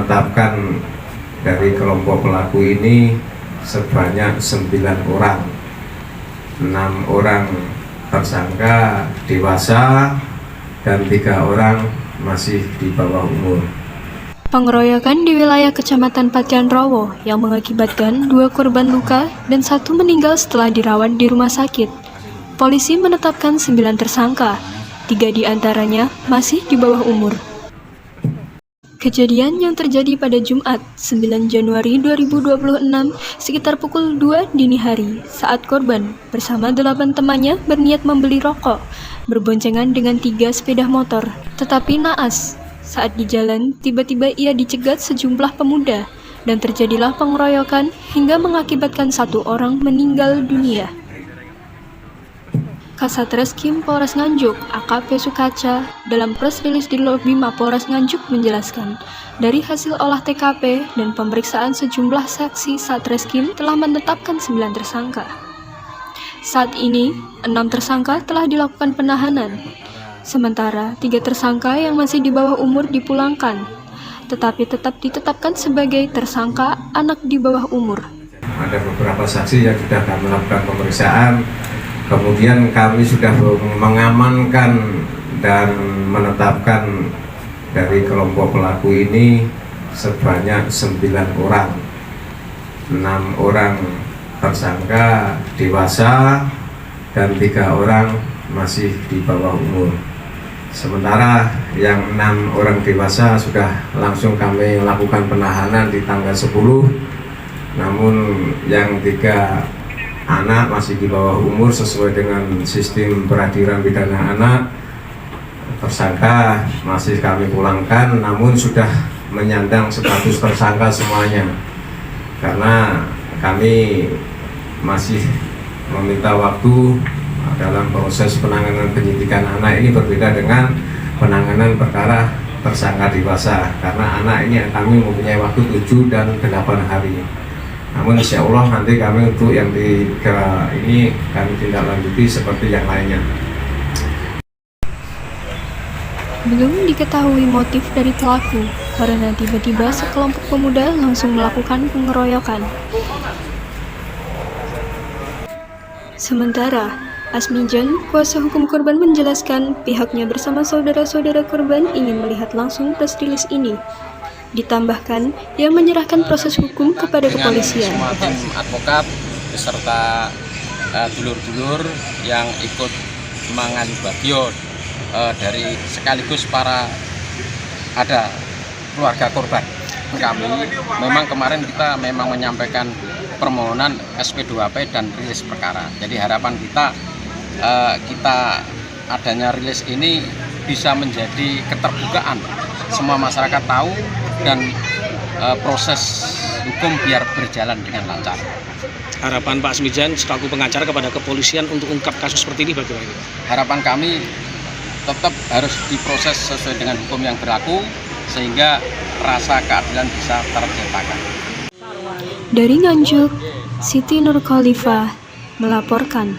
menetapkan dari kelompok pelaku ini sebanyak 9 orang. 6 orang tersangka dewasa dan 3 orang masih di bawah umur. Pengeroyokan di wilayah Kecamatan Patian Rowo yang mengakibatkan 2 korban luka dan 1 meninggal setelah dirawat di rumah sakit. Polisi menetapkan 9 tersangka, 3 diantaranya masih di bawah umur. Kejadian yang terjadi pada Jumat 9 Januari 2026 sekitar pukul 2 dini hari saat korban bersama 8 temannya berniat membeli rokok berboncengan dengan 3 sepeda motor, tetapi naas. Saat di jalan, tiba-tiba ia dicegat sejumlah pemuda dan terjadilah pengeroyokan hingga mengakibatkan 1 orang meninggal dunia. Kasatreskrim Polres Nganjuk, AKP Sukaca, dalam press rilis di lobi Mapolres Nganjuk menjelaskan, dari hasil olah TKP dan pemeriksaan sejumlah saksi Satreskrim telah menetapkan 9 tersangka. Saat ini, 6 tersangka telah dilakukan penahanan. Sementara 3 tersangka yang masih di bawah umur dipulangkan, tetapi tetap ditetapkan sebagai tersangka anak di bawah umur. Ada beberapa saksi yang sudah kami lakukan pemeriksaan, kemudian kami sudah mengamankan dan menetapkan dari kelompok pelaku ini sebanyak 9 orang. 6 orang tersangka dewasa dan 3 orang masih di bawah umur. Sementara yang 6 orang dewasa sudah langsung kami lakukan penahanan di tanggal 10, namun yang 3 anak masih di bawah umur sesuai dengan sistem peradilan pidana anak, tersangka masih kami pulangkan, namun sudah menyandang status tersangka semuanya karena kami masih meminta waktu dalam proses penanganan penyidikan anak. Ini berbeda dengan penanganan perkara tersangka dewasa karena anak ini kami mempunyai waktu 7 dan 8 hari. Namun insya Allah nanti kami untuk yang 3 ini kami tindak lanjuti seperti yang lainnya. Belum diketahui motif dari pelaku karena tiba-tiba sekelompok pemuda langsung melakukan pengeroyokan. Sementara Asmijan, kuasa hukum korban menjelaskan pihaknya bersama saudara-saudara korban ingin melihat langsung press release ini. Ditambahkan, ia menyerahkan proses hukum kepada kepolisian. Semua tim advokat beserta dulur-dulur yang ikut mangalu bagio dari sekaligus para ada keluarga korban. Kami memang kemarin kita memang menyampaikan permohonan SP2P dan rilis perkara. Jadi harapan kita adanya rilis ini bisa menjadi keterbukaan, semua masyarakat tahu dan proses hukum biar berjalan dengan lancar. Harapan Pak Asmijan selaku pengacara kepada kepolisian untuk ungkap kasus seperti ini bagaimana? Harapan kami tetap harus diproses sesuai dengan hukum yang berlaku sehingga rasa keadilan bisa terciptakan. Dari Nganjuk, Siti Nur Khalifah melaporkan.